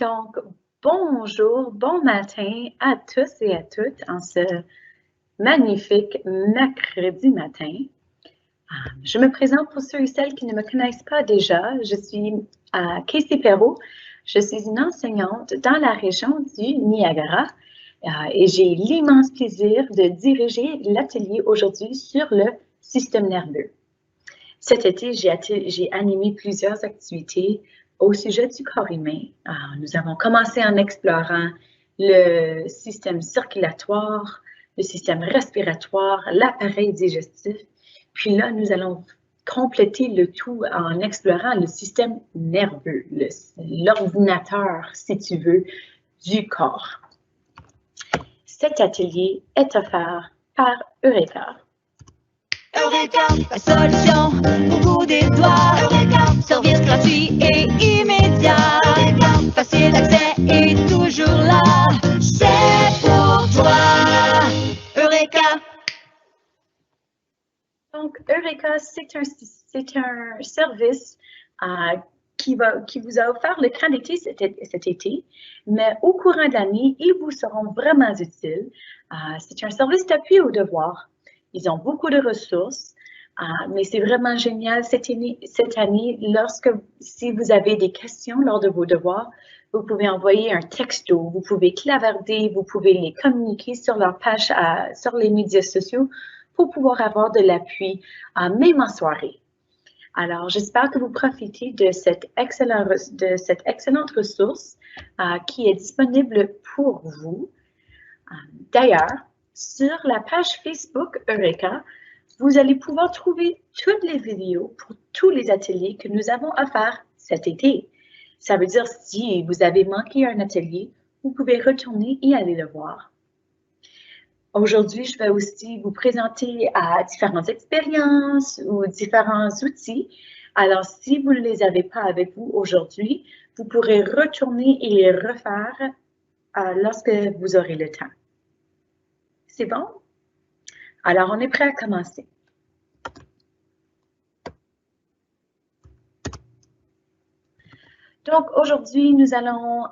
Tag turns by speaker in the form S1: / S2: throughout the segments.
S1: Donc, bonjour, bon matin à tous et à toutes en ce magnifique mercredi matin. Je me présente pour ceux et celles qui ne me connaissent pas déjà. Je suis Casey Perrault. Je suis une enseignante dans la région du Niagara et j'ai l'immense plaisir de diriger l'atelier aujourd'hui sur le système nerveux. Cet été, j'ai animé plusieurs activités au sujet du corps humain. Nous avons commencé en explorant le système circulatoire, le système respiratoire, l'appareil digestif. Puis là, nous allons compléter le tout en explorant le système nerveux, l'ordinateur, si tu veux, du corps. Cet atelier est offert par Eureka.
S2: Eureka, la solution au bout des doigts. Eureka, service gratuit et immédiat. Eureka, facile d'accès et toujours là. C'est pour toi. Eureka.
S1: Donc, Eureka, c'est un service qui vous a offert le camp d'été cet été, mais au courant de l'année, ils vous seront vraiment utiles. C'est un service d'appui aux devoirs. Ils ont beaucoup de ressources, mais c'est vraiment génial cette année, si vous avez des questions lors de vos devoirs, vous pouvez envoyer un texto, vous pouvez clavarder, vous pouvez les communiquer sur leur page, sur les médias sociaux pour pouvoir avoir de l'appui, même en soirée. Alors, j'espère que vous profitez de cette excellente ressource qui est disponible pour vous. D'ailleurs, sur la page Facebook Eureka, vous allez pouvoir trouver toutes les vidéos pour tous les ateliers que nous avons offerts cet été. Ça veut dire si vous avez manqué un atelier, vous pouvez retourner et aller le voir. Aujourd'hui, je vais aussi vous présenter différentes expériences ou différents outils. Alors, si vous ne les avez pas avec vous aujourd'hui, vous pourrez retourner et les refaire lorsque vous aurez le temps. C'est bon? Alors, on est prêt à commencer. Donc, aujourd'hui, nous allons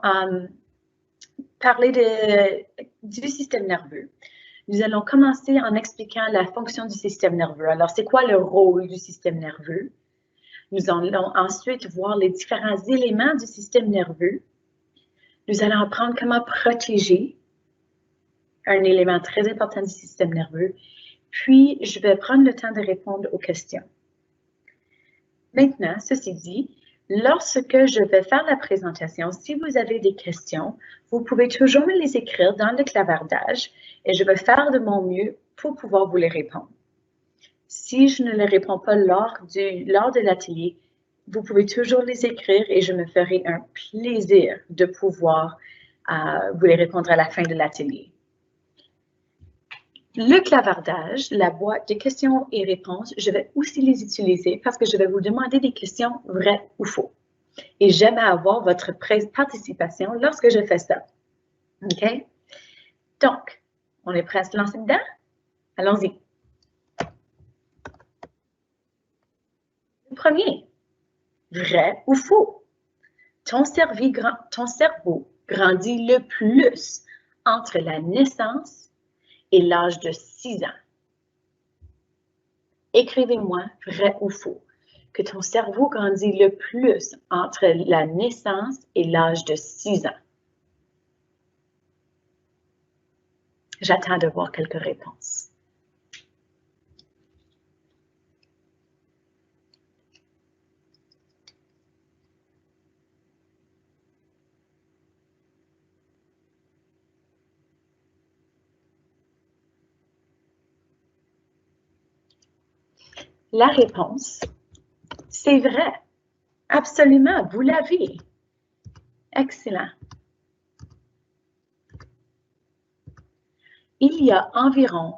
S1: parler du système nerveux. Nous allons commencer en expliquant la fonction du système nerveux. Alors, c'est quoi le rôle du système nerveux? Nous allons ensuite voir les différents éléments du système nerveux. Nous allons apprendre comment protéger un élément très important du système nerveux. Puis, je vais prendre le temps de répondre aux questions. Maintenant, ceci dit, lorsque je vais faire la présentation, si vous avez des questions, vous pouvez toujours me les écrire dans le clavardage et je vais faire de mon mieux pour pouvoir vous les répondre. Si je ne les réponds pas lors de l'atelier, vous pouvez toujours les écrire et je me ferai un plaisir de pouvoir vous les répondre à la fin de l'atelier. Le clavardage, la boîte de questions et réponses, je vais aussi les utiliser parce que je vais vous demander des questions vraies ou faux. Et j'aime avoir votre participation lorsque je fais ça. OK? Donc, on est prêt à se lancer dedans? Allons-y. Le premier, vrai ou faux? Ton cerveau grandit le plus entre la naissance et l'âge de 6 ans. Écrivez-moi vrai ou faux que ton cerveau grandit le plus entre la naissance et l'âge de 6 ans. J'attends de voir quelques réponses. La réponse, c'est vrai. Absolument, vous l'avez. Excellent. Il y a environ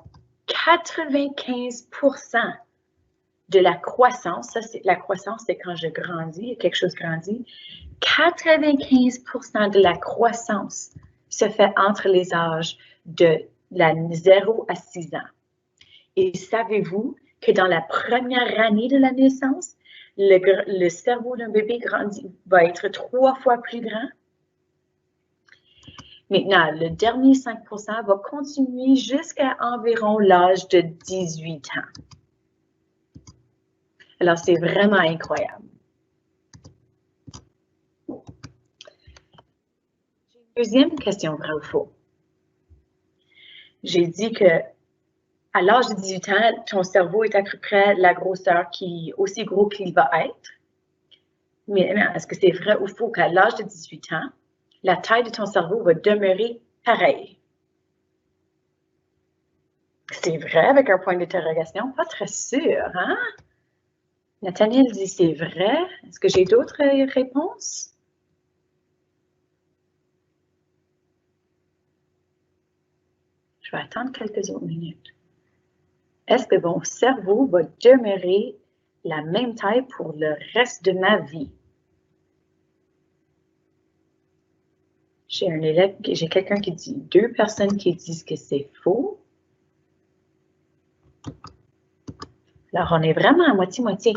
S1: 95% de la croissance, la croissance, c'est quand je grandis, quelque chose grandit, 95% de la croissance se fait entre les âges de 0 à 6 ans. Et savez-vous que dans la première année de la naissance, le cerveau d'un bébé va être 3 fois plus grand? Maintenant, le dernier 5% va continuer jusqu'à environ l'âge de 18 ans. Alors, c'est vraiment incroyable. Deuxième question, vrai ou faux? J'ai dit que à l'âge de 18 ans, ton cerveau est à peu près la grosseur aussi gros qu'il va être. Mais est-ce que c'est vrai ou faux qu'à l'âge de 18 ans, la taille de ton cerveau va demeurer pareille? C'est vrai avec un point d'interrogation? Pas très sûr, hein? Nathaniel dit c'est vrai. Est-ce que j'ai d'autres réponses? Je vais attendre quelques autres minutes. Est-ce que mon cerveau va demeurer la même taille pour le reste de ma vie? J'ai quelqu'un qui dit, 2 personnes qui disent que c'est faux. Alors, on est vraiment à moitié-moitié.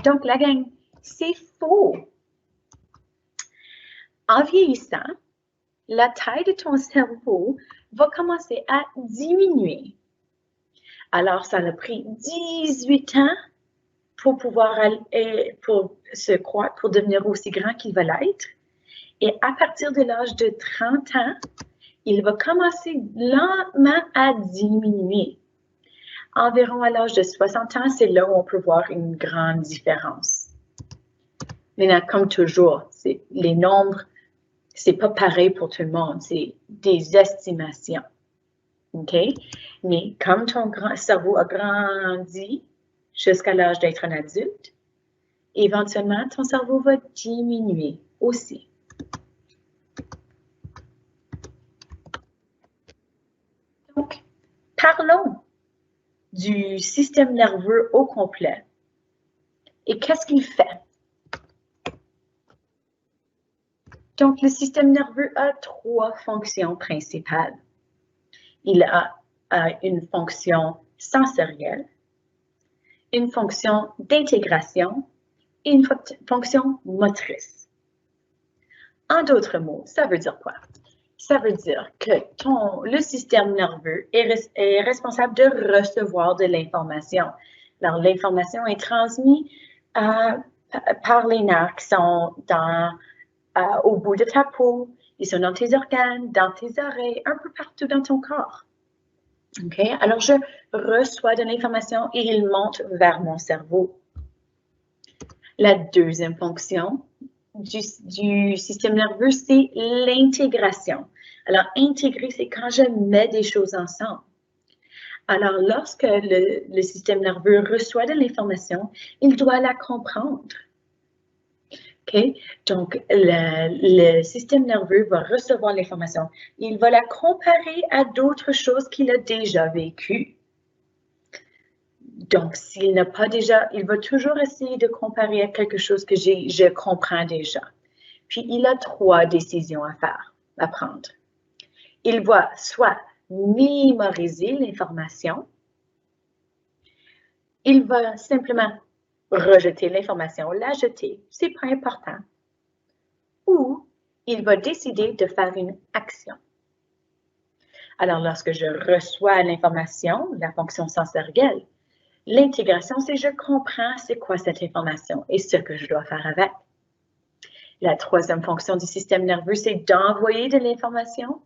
S1: Donc, la gang, c'est faux. En vieillissant, la taille de ton cerveau va commencer à diminuer. Alors, ça a pris 18 ans pour pouvoir pour se croître, pour devenir aussi grand qu'il va l'être. Et à partir de l'âge de 30 ans, il va commencer lentement à diminuer. Environ à l'âge de 60 ans, c'est là où on peut voir une grande différence. Maintenant, comme toujours, les nombres, c'est pas pareil pour tout le monde, c'est des estimations. OK? Mais comme ton cerveau a grandi jusqu'à l'âge d'être un adulte, éventuellement, ton cerveau va diminuer aussi. Donc, parlons du système nerveux au complet. Et qu'est-ce qu'il fait? Donc, le système nerveux a 3 fonctions principales. Il a une fonction sensorielle, une fonction d'intégration et une fonction motrice. En d'autres mots, ça veut dire quoi? Ça veut dire que le système nerveux est responsable de recevoir de l'information. Alors, l'information est transmise par les nerfs qui sont au bout de ta peau, ils sont dans tes organes, dans tes oreilles, un peu partout dans ton corps. OK? Alors, je reçois de l'information et il monte vers mon cerveau. La deuxième fonction du système nerveux, c'est l'intégration. Alors, intégrer, c'est quand je mets des choses ensemble. Alors, lorsque le système nerveux reçoit de l'information, il doit la comprendre. OK? Donc, le système nerveux va recevoir l'information. Il va la comparer à d'autres choses qu'il a déjà vécues. Donc, s'il n'a pas déjà, il va toujours essayer de comparer à quelque chose que je comprends déjà. Puis, il a 3 décisions à prendre. Il va soit mémoriser l'information, il va simplement rejeter l'information, la jeter, c'est pas important. Ou il va décider de faire une action. Alors, lorsque je reçois l'information, la fonction sensorielle, l'intégration, c'est je comprends c'est quoi cette information et ce que je dois faire avec. La troisième fonction du système nerveux, c'est d'envoyer de l'information.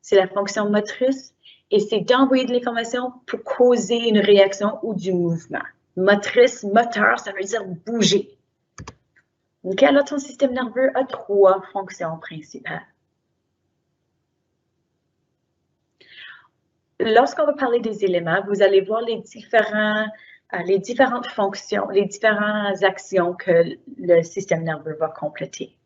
S1: C'est la fonction motrice et c'est d'envoyer de l'information pour causer une réaction ou du mouvement. Motrice, moteur, ça veut dire bouger. Donc, alors, ton système nerveux a 3 fonctions principales. Lorsqu'on va parler des éléments, vous allez voir les différentes fonctions, les différentes actions que le système nerveux va compléter.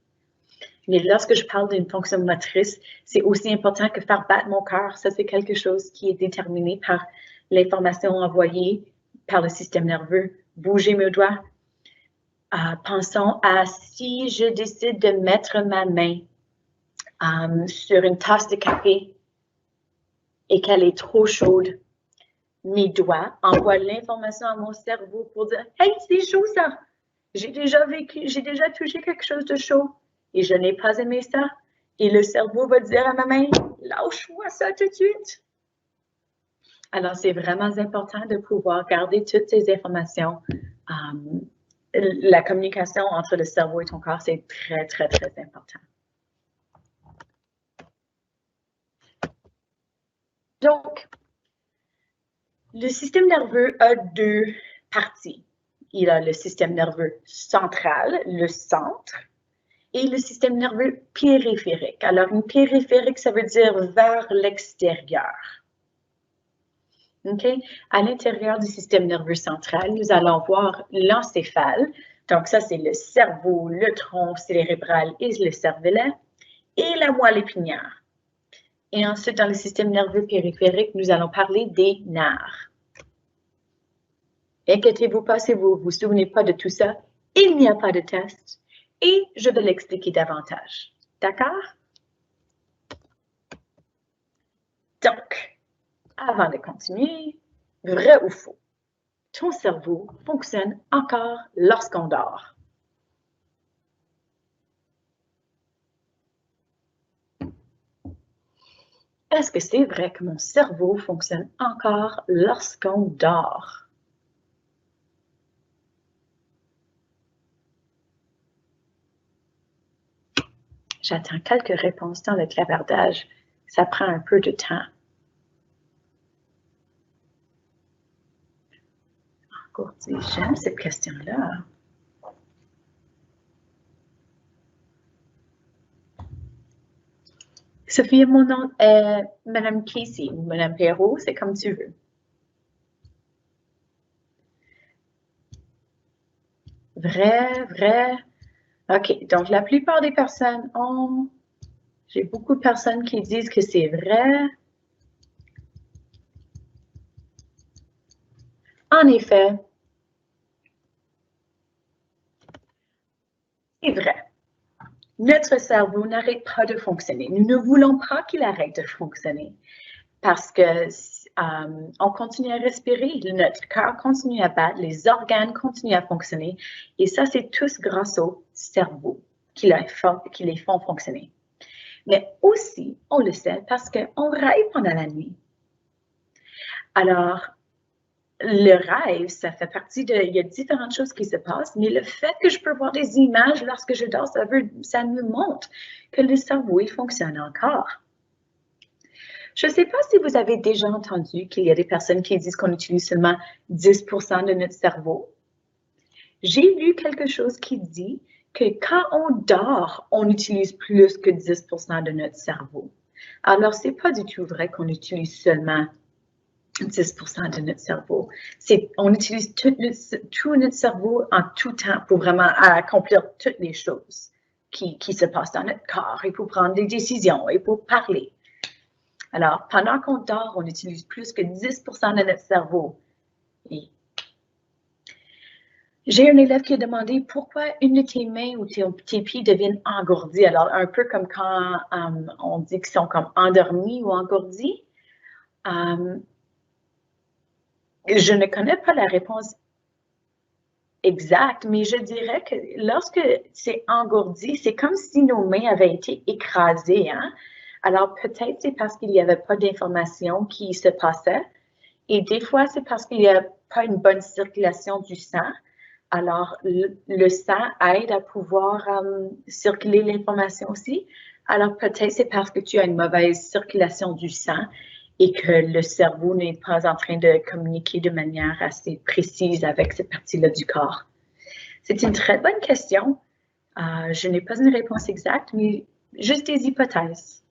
S1: Mais lorsque je parle d'une fonction motrice, c'est aussi important que faire battre mon cœur. Ça, c'est quelque chose qui est déterminé par l'information envoyée par le système nerveux. Bouger mes doigts. Pensons à si je décide de mettre ma main sur une tasse de café et qu'elle est trop chaude, mes doigts envoient l'information à mon cerveau pour dire « Hey, c'est chaud ça! J'ai déjà touché quelque chose de chaud et je n'ai pas aimé ça. Et le cerveau va dire à ma main, lâche-moi ça tout de suite. Alors, c'est vraiment important de pouvoir garder toutes ces informations. La communication entre le cerveau et ton corps, c'est très, très, très important. Donc, le système nerveux a deux parties. Il a le système nerveux central, le centre, et le système nerveux périphérique. Alors, une périphérique, ça veut dire vers l'extérieur. Okay? À l'intérieur du système nerveux central, nous allons voir l'encéphale. Donc, ça, c'est le cerveau, le tronc cérébral et le cervelet, et la moelle épinière. Et ensuite, dans le système nerveux périphérique, nous allons parler des nerfs. Inquiétez-vous pas si vous ne vous souvenez pas de tout ça. Il n'y a pas de test et je vais l'expliquer davantage. D'accord? Donc, avant de continuer, vrai ou faux? Ton cerveau fonctionne encore lorsqu'on dort. Est-ce que c'est vrai que mon cerveau fonctionne encore lorsqu'on dort? J'attends quelques réponses dans le clavardage. Ça prend un peu de temps. Engourdi, j'aime cette question-là. Sophie, mon nom est Madame Casey ou Madame Perrault, c'est comme tu veux. Vrai, vrai. OK, donc la plupart des personnes ont... J'ai beaucoup de personnes qui disent que c'est vrai. En effet, c'est vrai. Notre cerveau n'arrête pas de fonctionner. Nous ne voulons pas qu'il arrête de fonctionner parce que on continue à respirer, notre cœur continue à battre, les organes continuent à fonctionner et ça, c'est tous grâce au cerveau qui les font fonctionner. Mais aussi, on le sait parce qu'on rêve pendant la nuit. Alors, le rêve, ça fait partie de... Il y a différentes choses qui se passent, mais le fait que je peux voir des images lorsque je dors, ça me montre que le cerveau, il fonctionne encore. Je ne sais pas si vous avez déjà entendu qu'il y a des personnes qui disent qu'on utilise seulement 10% de notre cerveau. J'ai lu quelque chose qui dit que quand on dort, on utilise plus que 10% de notre cerveau. Alors, ce n'est pas du tout vrai qu'on utilise seulement 10% de notre cerveau. On utilise tout notre cerveau en tout temps pour vraiment accomplir toutes les choses qui se passent dans notre corps et pour prendre des décisions et pour parler. Alors, pendant qu'on dort, on utilise plus que 10% de notre cerveau. J'ai un élève qui a demandé pourquoi une de tes mains ou tes pieds deviennent engourdis. Alors, un peu comme quand on dit qu'ils sont comme endormis ou engourdis. Je ne connais pas la réponse exacte, mais je dirais que lorsque c'est engourdi, c'est comme si nos mains avaient été écrasées. Hein? Alors, peut-être c'est parce qu'il n'y avait pas d'information qui se passait. Et des fois, c'est parce qu'il n'y a pas une bonne circulation du sang. Alors, le sang aide à pouvoir circuler l'information aussi. Alors, peut-être c'est parce que tu as une mauvaise circulation du sang et que le cerveau n'est pas en train de communiquer de manière assez précise avec cette partie-là du corps. C'est une très bonne question. Je n'ai pas une réponse exacte, mais juste des hypothèses.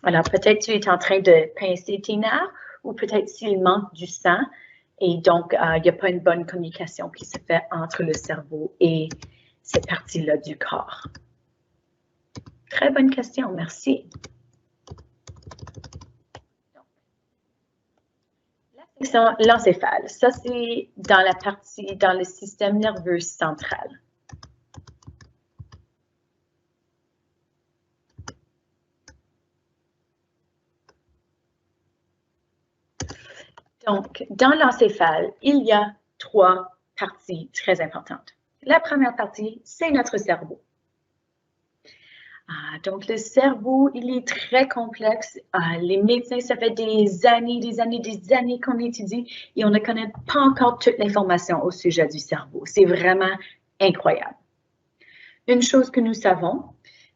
S1: Alors, peut-être tu es en train de pincer tes nerfs ou peut-être s'il manque du sang et donc il n'y a pas une bonne communication qui se fait entre le cerveau et cette partie-là du corps. Très bonne question, merci. La section l'encéphale, ça c'est dans la partie, dans le système nerveux central. Donc, dans l'encéphale, il y a 3 parties très importantes. La première partie, c'est notre cerveau. Donc, le cerveau, il est très complexe. Les médecins, ça fait des années qu'on étudie et on ne connaît pas encore toute l'information au sujet du cerveau. C'est vraiment incroyable. Une chose que nous savons,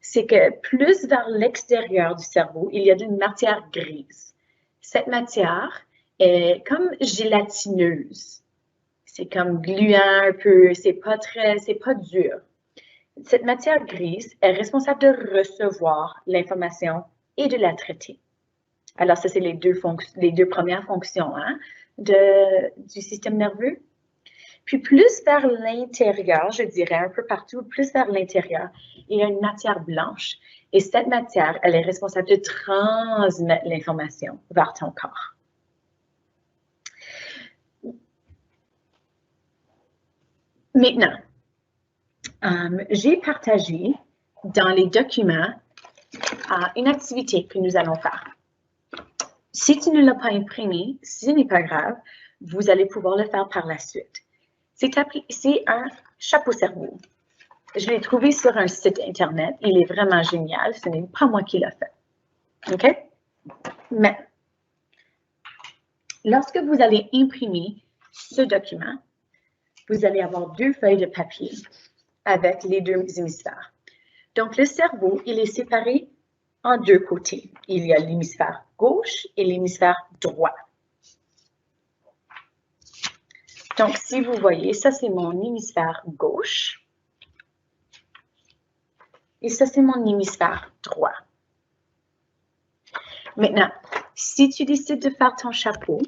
S1: c'est que plus vers l'extérieur du cerveau, il y a une matière grise. Cette matière est comme gélatineuse. C'est comme gluant un peu, c'est pas dur. Cette matière grise est responsable de recevoir l'information et de la traiter. Alors, ça, c'est les deux premières fonctions du système nerveux. Puis, plus vers l'intérieur, je dirais, un peu partout, plus vers l'intérieur, il y a une matière blanche. Et cette matière, elle est responsable de transmettre l'information vers ton corps. Maintenant, j'ai partagé dans les documents une activité que nous allons faire. Si tu ne l'as pas imprimé, ce n'est pas grave, vous allez pouvoir le faire par la suite. C'est un chapeau cerveau. Je l'ai trouvé sur un site Internet. Il est vraiment génial. Ce n'est pas moi qui l'ai fait. OK? Mais, lorsque vous allez imprimer ce document, vous allez avoir 2 feuilles de papier avec les 2 hémisphères. Donc, le cerveau, il est séparé en 2 côtés. Il y a l'hémisphère gauche et l'hémisphère droit. Donc, si vous voyez, ça, c'est mon hémisphère gauche. Et ça, c'est mon hémisphère droit. Maintenant, si tu décides de faire ton chapeau,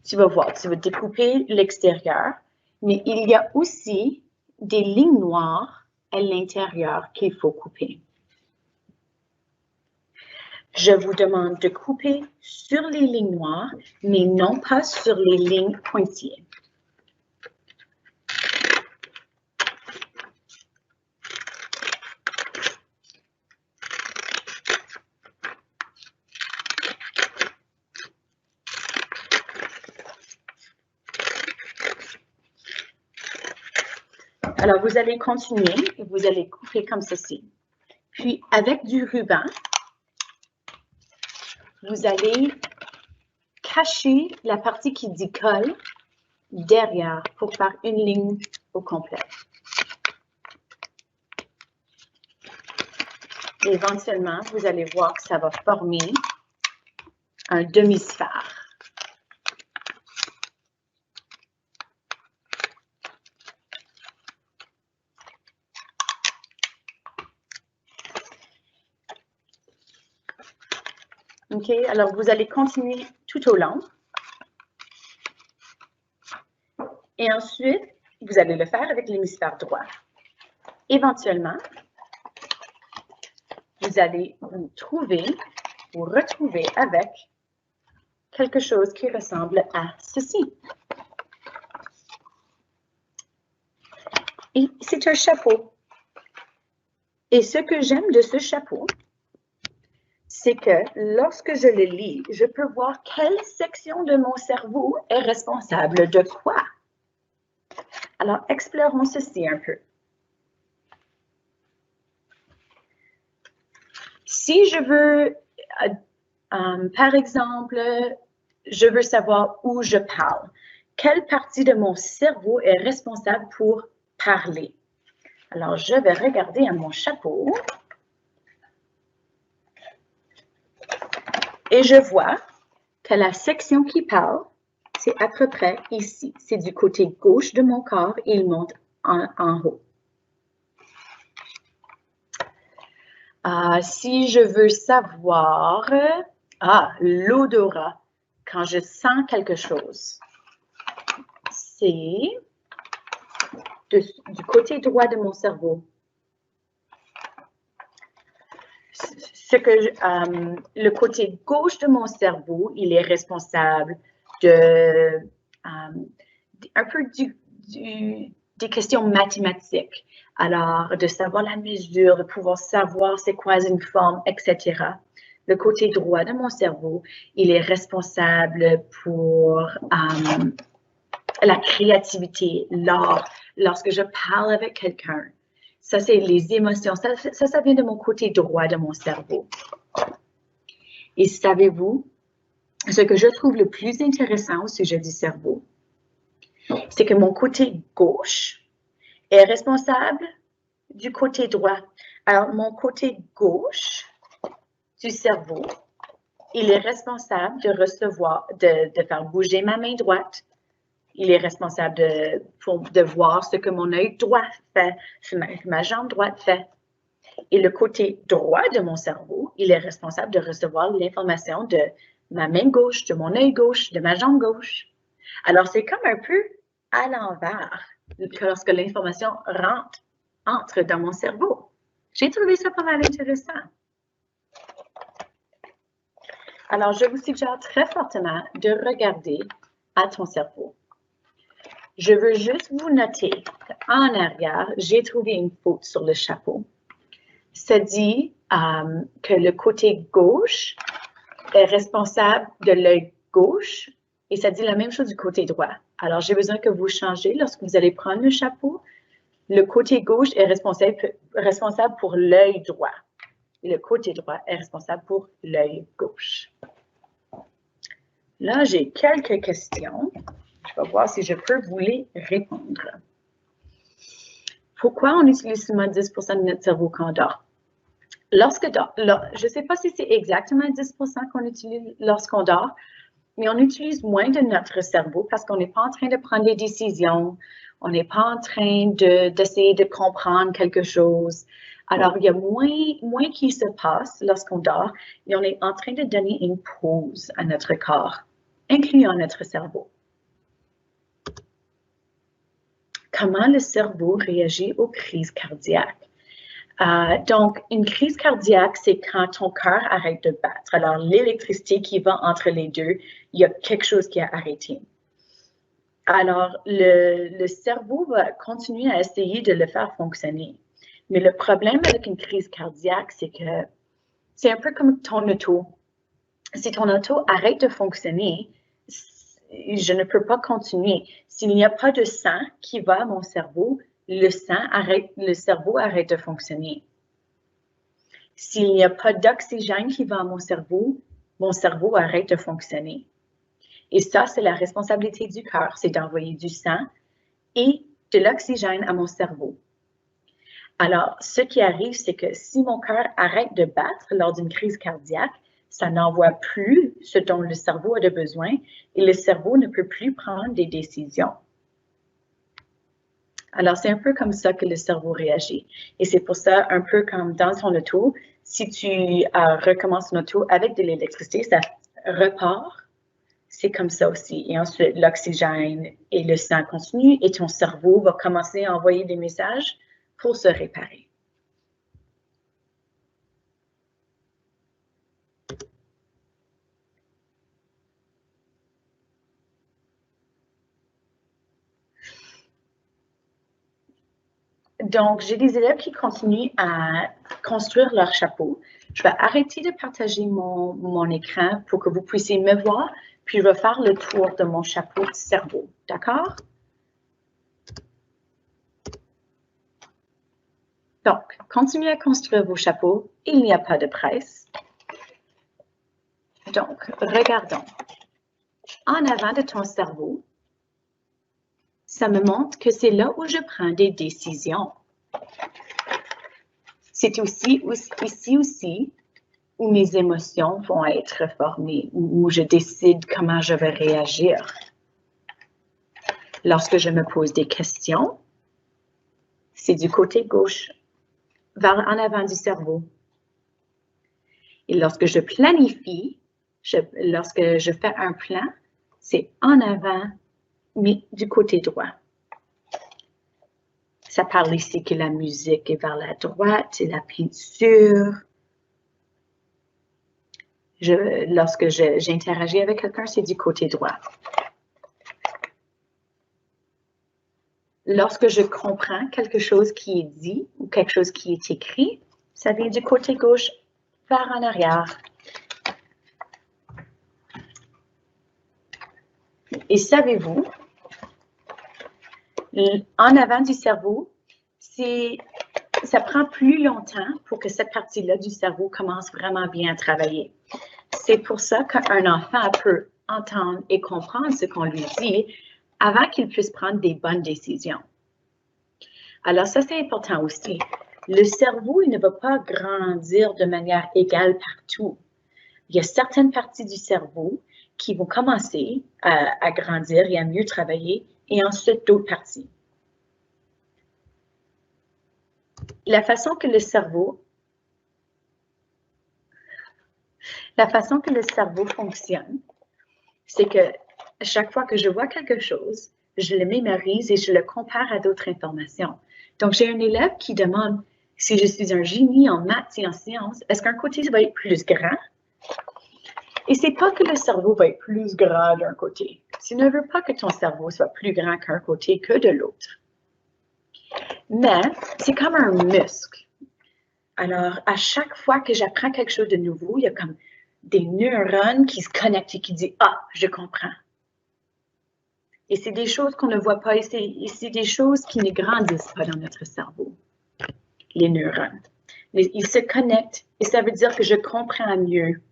S1: tu vas voir, tu vas découper l'extérieur, mais il y a aussi des lignes noires à l'intérieur qu'il faut couper. Je vous demande de couper sur les lignes noires, mais non pas sur les lignes pointillées. Alors, vous allez continuer, vous allez couper comme ceci. Puis, avec du ruban, vous allez cacher la partie qui décolle derrière pour faire une ligne au complet. Éventuellement, vous allez voir que ça va former un demi-sphère. OK, alors vous allez continuer tout au long. Et ensuite, vous allez le faire avec l'hémisphère droit. Éventuellement, vous allez vous retrouver avec quelque chose qui ressemble à ceci. Et c'est un chapeau. Et ce que j'aime de ce chapeau, c'est que lorsque je le lis, je peux voir quelle section de mon cerveau est responsable de quoi. Alors, explorons ceci un peu. Si je veux, par exemple, je veux savoir où je parle, quelle partie de mon cerveau est responsable pour parler? Alors, je vais regarder à mon chapeau. Et je vois que la section qui parle, c'est à peu près ici. C'est du côté gauche de mon corps et il monte en haut. Si je veux savoir, l'odorat, quand je sens quelque chose, c'est du côté droit de mon cerveau. Le côté gauche de mon cerveau, il est responsable de un peu des questions mathématiques. Alors, de savoir la mesure, de pouvoir savoir c'est quoi une forme, etc. Le côté droit de mon cerveau, il est responsable pour la créativité, l'art. Lorsque je parle avec quelqu'un, Ça, c'est les émotions. Ça vient de mon côté droit de mon cerveau. Et savez-vous, ce que je trouve le plus intéressant au sujet du cerveau, c'est que mon côté gauche est responsable du côté droit. Alors, mon côté gauche du cerveau, il est responsable de recevoir, de faire bouger ma main droite. Il est responsable de voir ce que mon œil droit fait, ce que ma jambe droite fait. Et le côté droit de mon cerveau, il est responsable de recevoir l'information de ma main gauche, de mon œil gauche, de ma jambe gauche. Alors, c'est comme un peu à l'envers lorsque l'information entre dans mon cerveau. J'ai trouvé ça pas mal intéressant. Alors, je vous suggère très fortement de regarder à ton cerveau. Je veux juste vous noter qu'en arrière, j'ai trouvé une faute sur le chapeau. Ça dit que le côté gauche est responsable de l'œil gauche et ça dit la même chose du côté droit. Alors, j'ai besoin que vous changez lorsque vous allez prendre le chapeau. Le côté gauche est responsable pour l'œil droit et le côté droit est responsable pour l'œil gauche. Là, j'ai quelques questions. Je vais voir si je peux vous les répondre. Pourquoi on utilise seulement 10% de notre cerveau quand on dort? Je ne sais pas si c'est exactement 10% qu'on utilise lorsqu'on dort, mais on utilise moins de notre cerveau parce qu'on n'est pas en train de prendre des décisions, on n'est pas en train d'essayer de comprendre quelque chose. Alors, il y a moins qui se passe lorsqu'on dort et on est en train de donner une pause à notre corps, incluant notre cerveau. Comment le cerveau réagit aux crises cardiaques? Donc, une crise cardiaque, c'est quand ton cœur arrête de battre. Alors, l'électricité qui va entre les deux, il y a quelque chose qui a arrêté. Alors, le cerveau va continuer à essayer de le faire fonctionner. Mais le problème avec une crise cardiaque, c'est que c'est un peu comme ton auto. Si ton auto arrête de fonctionner, je ne peux pas continuer. S'il n'y a pas de sang qui va à mon cerveau, le cerveau arrête de fonctionner. S'il n'y a pas d'oxygène qui va à mon cerveau arrête de fonctionner. Et ça, c'est la responsabilité du cœur, c'est d'envoyer du sang et de l'oxygène à mon cerveau. Alors, ce qui arrive, c'est que si mon cœur arrête de battre lors d'une crise cardiaque, ça n'envoie plus ce dont le cerveau a besoin et le cerveau ne peut plus prendre des décisions. Alors, c'est un peu comme ça que le cerveau réagit. Et c'est pour ça, un peu comme dans ton auto, si tu recommences ton auto avec de l'électricité, ça repart. C'est comme ça aussi. Et ensuite, l'oxygène et le sang continuent et ton cerveau va commencer à envoyer des messages pour se réparer. Donc, j'ai des élèves qui continuent à construire leur chapeau. Je vais arrêter de partager mon écran pour que vous puissiez me voir, puis je vais faire le tour de mon chapeau de cerveau. D'accord? Donc, continuez à construire vos chapeaux. Il n'y a pas de presse. Donc, regardons. En avant de ton cerveau, ça me montre que c'est là où je prends des décisions. C'est aussi ici aussi où mes émotions vont être formées, où je décide comment je vais réagir. Lorsque je me pose des questions, c'est du côté gauche, en avant du cerveau. Et lorsque je planifie, lorsque je fais un plan, c'est en avant, mais du côté droit. Ça parle ici que la musique est vers la droite et la peinture. Lorsque j'interagis avec quelqu'un, c'est du côté droit. Lorsque je comprends quelque chose qui est dit ou quelque chose qui est écrit, ça vient du côté gauche vers en arrière. Et savez-vous, en avant du cerveau, c'est ça prend plus longtemps pour que cette partie-là du cerveau commence vraiment bien à travailler. C'est pour ça qu'un enfant peut entendre et comprendre ce qu'on lui dit avant qu'il puisse prendre des bonnes décisions. Alors ça, c'est important aussi. Le cerveau, il ne va pas grandir de manière égale partout. Il y a certaines parties du cerveau qui vont commencer à grandir et à mieux travailler, et ensuite d'autres parties. La façon que le cerveau fonctionne, c'est que chaque fois que je vois quelque chose, je le mémorise et je le compare à d'autres informations. Donc, j'ai un élève qui demande si je suis un génie en maths et en sciences, est-ce qu'un côté va être plus grand? Et c'est pas que le cerveau va être plus grand d'un côté. Tu ne veux pas que ton cerveau soit plus grand qu'un côté que de l'autre. Mais c'est comme un muscle. Alors, à chaque fois que j'apprends quelque chose de nouveau, il y a comme des neurones qui se connectent et qui disent « Ah, je comprends ». Et c'est des choses qu'on ne voit pas et c'est des choses qui ne grandissent pas dans notre cerveau, les neurones. Ils se connectent et ça veut dire que je comprends mieux.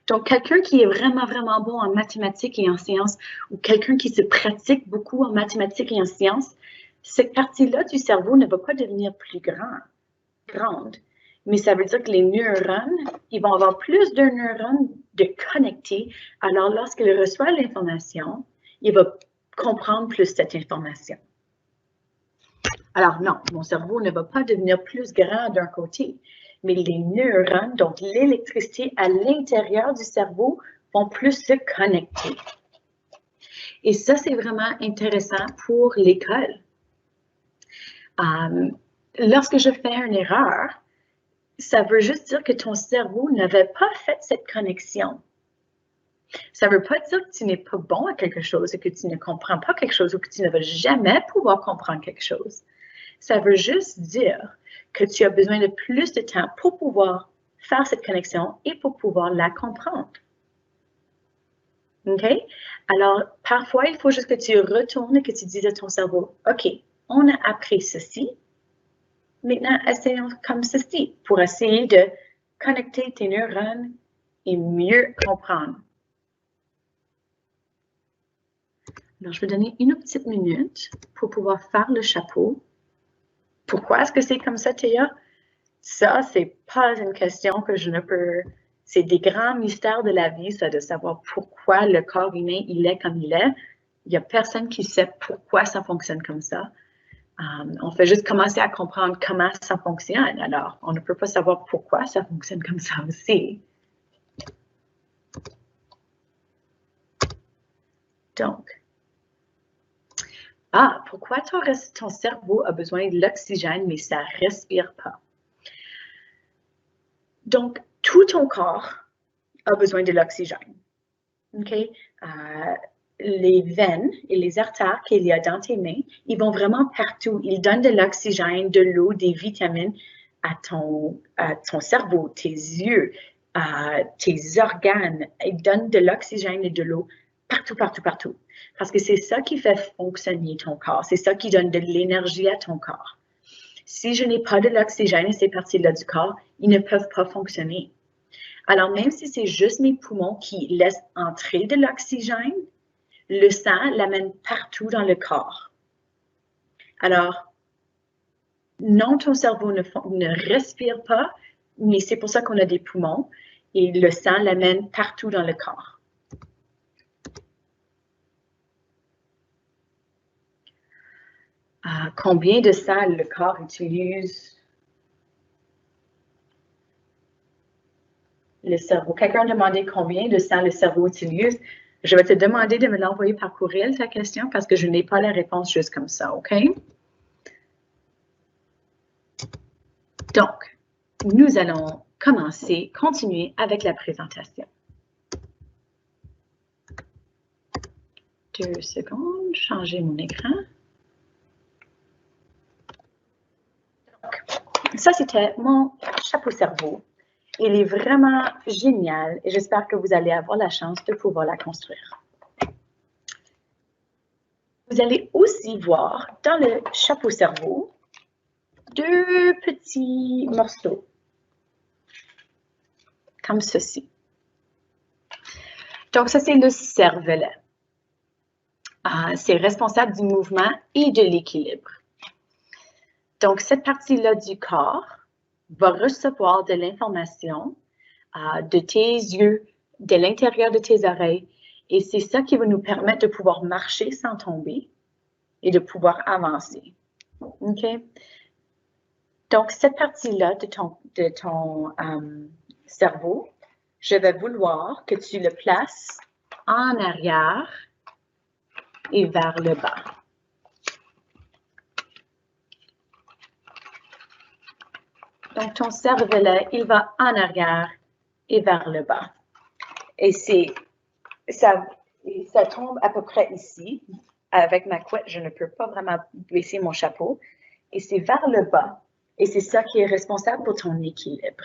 S1: Donc, quelqu'un qui est vraiment, vraiment bon en mathématiques et en sciences ou quelqu'un qui se pratique beaucoup en mathématiques et en sciences, cette partie-là du cerveau ne va pas devenir plus grande, mais ça veut dire que les neurones, ils vont avoir plus de neurones de connectés. Alors, lorsqu'il reçoit l'information, il va comprendre plus cette information. Alors non, mon cerveau ne va pas devenir plus grand d'un côté, mais les neurones, donc l'électricité à l'intérieur du cerveau, vont plus se connecter. Et ça, c'est vraiment intéressant pour l'école. Lorsque je fais une erreur, ça veut juste dire que ton cerveau n'avait pas fait cette connexion. Ça ne veut pas dire que tu n'es pas bon à quelque chose et que tu ne comprends pas quelque chose ou que tu ne vas jamais pouvoir comprendre quelque chose. Ça veut juste dire que tu as besoin de plus de temps pour pouvoir faire cette connexion et pour pouvoir la comprendre. OK? Alors, parfois, il faut juste que tu retournes et que tu dises à ton cerveau, OK, on a appris ceci. Maintenant, essayons comme ceci pour essayer de connecter tes neurones et mieux comprendre. Alors, je vais donner une petite minute pour pouvoir faire le chapeau. Pourquoi est-ce que c'est comme ça, Théa? Ça, c'est pas une question que je ne peux... C'est des grands mystères de la vie, ça, de savoir pourquoi le corps humain, il est comme il est. Il n'y a personne qui sait pourquoi ça fonctionne comme ça. On fait juste commencer à comprendre comment ça fonctionne. Alors, on ne peut pas savoir pourquoi ça fonctionne comme ça aussi. Donc, pourquoi ton cerveau a besoin de l'oxygène, mais ça ne respire pas? Donc, tout ton corps a besoin de l'oxygène. OK? Les veines et les artères qu'il y a dans tes mains, ils vont vraiment partout. Ils donnent de l'oxygène, de l'eau, des vitamines à ton cerveau, tes yeux, tes organes. Ils donnent de l'oxygène et de l'eau partout, partout, partout. Parce que c'est ça qui fait fonctionner ton corps. C'est ça qui donne de l'énergie à ton corps. Si je n'ai pas de l'oxygène et ces parties-là du corps, ils ne peuvent pas fonctionner. Alors, même si c'est juste mes poumons qui laissent entrer de l'oxygène, le sang l'amène partout dans le corps. Alors, non, ton cerveau ne respire pas, mais c'est pour ça qu'on a des poumons et le sang l'amène partout dans le corps. Combien de sang le corps utilise? Le cerveau. Quelqu'un a demandé combien de sang le cerveau utilise. Je vais te demander de me l'envoyer par courriel, ta question, parce que je n'ai pas la réponse juste comme ça, OK? Donc, nous allons continuer avec la présentation. 2 secondes, changer mon écran. Donc, ça, c'était mon chapeau cerveau. Il est vraiment génial et j'espère que vous allez avoir la chance de pouvoir la construire. Vous allez aussi voir dans le chapeau cerveau 2 petits morceaux, comme ceci. Donc, ça, c'est le cervelet. C'est responsable du mouvement et de l'équilibre. Donc, cette partie-là du corps va recevoir de l'information de tes yeux, de l'intérieur de tes oreilles, et c'est ça qui va nous permettre de pouvoir marcher sans tomber et de pouvoir avancer. OK? Donc, cette partie-là de ton cerveau, je vais vouloir que tu le places en arrière et vers le bas. Donc, ton cervelet, il va en arrière et vers le bas. Et ça tombe à peu près ici. Avec ma couette, je ne peux pas vraiment baisser mon chapeau. Et c'est vers le bas. Et c'est ça qui est responsable pour ton équilibre.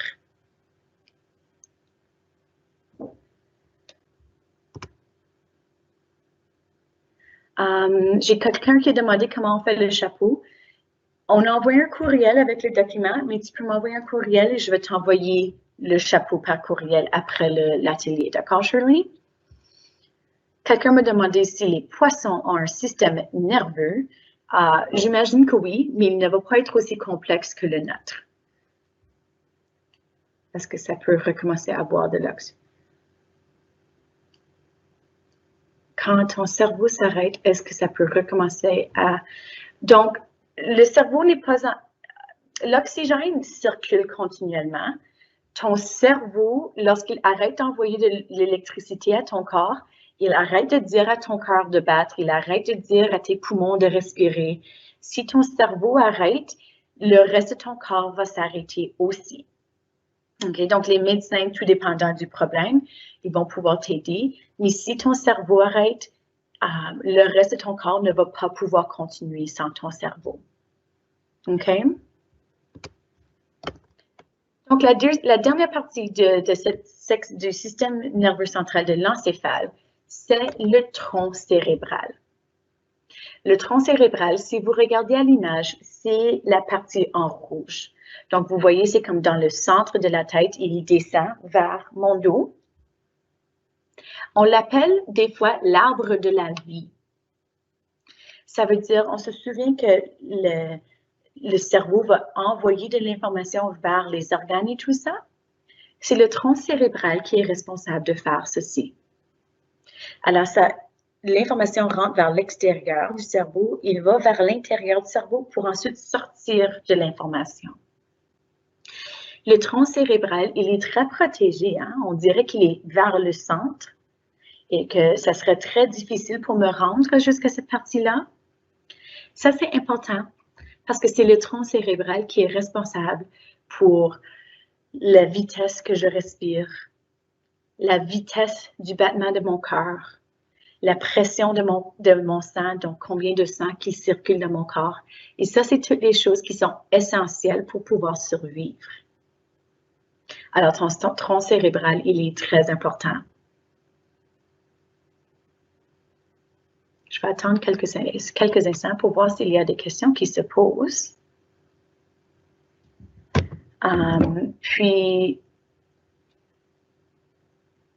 S1: J'ai quelqu'un qui a demandé comment on fait le chapeau. On envoie un courriel avec le document, mais tu peux m'envoyer un courriel et je vais t'envoyer le chapeau par courriel après l'atelier. D'accord, Shirley? Quelqu'un m'a demandé si les poissons ont un système nerveux. J'imagine que oui, mais il ne va pas être aussi complexe que le nôtre. Est-ce que ça peut recommencer à avoir de l'oxygène? Quand ton cerveau s'arrête, est-ce que ça peut recommencer à... Donc, le cerveau n'est pas... L'oxygène circule continuellement. Ton cerveau, lorsqu'il arrête d'envoyer de l'électricité à ton corps, il arrête de dire à ton cœur de battre, il arrête de dire à tes poumons de respirer. Si ton cerveau arrête, le reste de ton corps va s'arrêter aussi. Okay? Donc, les médecins, tout dépendant du problème, ils vont pouvoir t'aider. Mais si ton cerveau arrête, le reste de ton corps ne va pas pouvoir continuer sans ton cerveau. OK? Donc, la dernière partie du système nerveux central de l'encéphale, c'est le tronc cérébral. Le tronc cérébral, si vous regardez à l'image, c'est la partie en rouge. Donc, vous voyez, c'est comme dans le centre de la tête, il descend vers mon dos. On l'appelle des fois l'arbre de la vie. Ça veut dire, on se souvient que le cerveau va envoyer de l'information vers les organes et tout ça. C'est le tronc cérébral qui est responsable de faire ceci. Alors, l'information rentre vers l'extérieur du cerveau, il va vers l'intérieur du cerveau pour ensuite sortir de l'information. Le tronc cérébral, il est très protégé, hein? On dirait qu'il est vers le centre et que ça serait très difficile pour me rendre jusqu'à cette partie-là. Ça, c'est important parce que c'est le tronc cérébral qui est responsable pour la vitesse que je respire, la vitesse du battement de mon cœur, la pression de mon sang, donc combien de sang qui circule dans mon corps. Et ça, c'est toutes les choses qui sont essentielles pour pouvoir survivre. Alors, ton tronc cérébral, il est très important. Je vais attendre quelques instants pour voir s'il y a des questions qui se posent. Puis,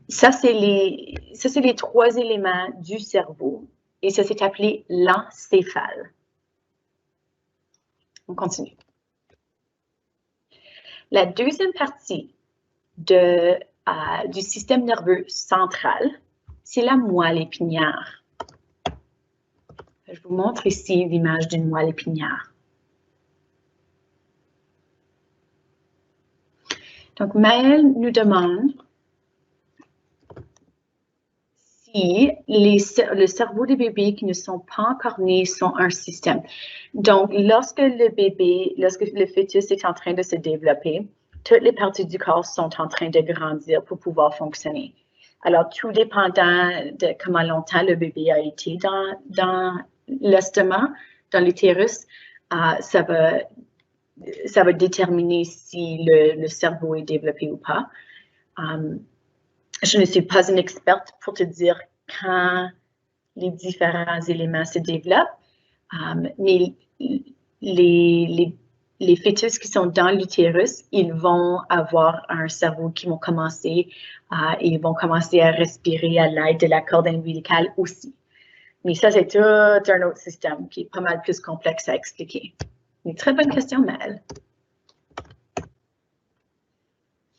S1: ça, c'est les 3 éléments du cerveau et ça, c'est appelé l'encéphale. On continue. La deuxième partie du système nerveux central, c'est la moelle épinière. Je vous montre ici l'image d'une moelle épinière. Donc, Maëlle nous demande si le cerveau des bébés qui ne sont pas encore nés sont un système. Donc, lorsque le fœtus est en train de se développer, toutes les parties du corps sont en train de grandir pour pouvoir fonctionner. Alors, tout dépendant de comment longtemps le bébé a été dans l'estomac, dans l'utérus, ça va déterminer si le cerveau est développé ou pas. Je ne suis pas une experte pour te dire quand les différents éléments se développent, mais les fœtus qui sont dans l'utérus, ils vont avoir un cerveau qui vont commencer à respirer à l'aide de la corde ombilicale aussi. Mais ça, c'est tout un autre système qui est pas mal plus complexe à expliquer. Une très bonne question, Mel.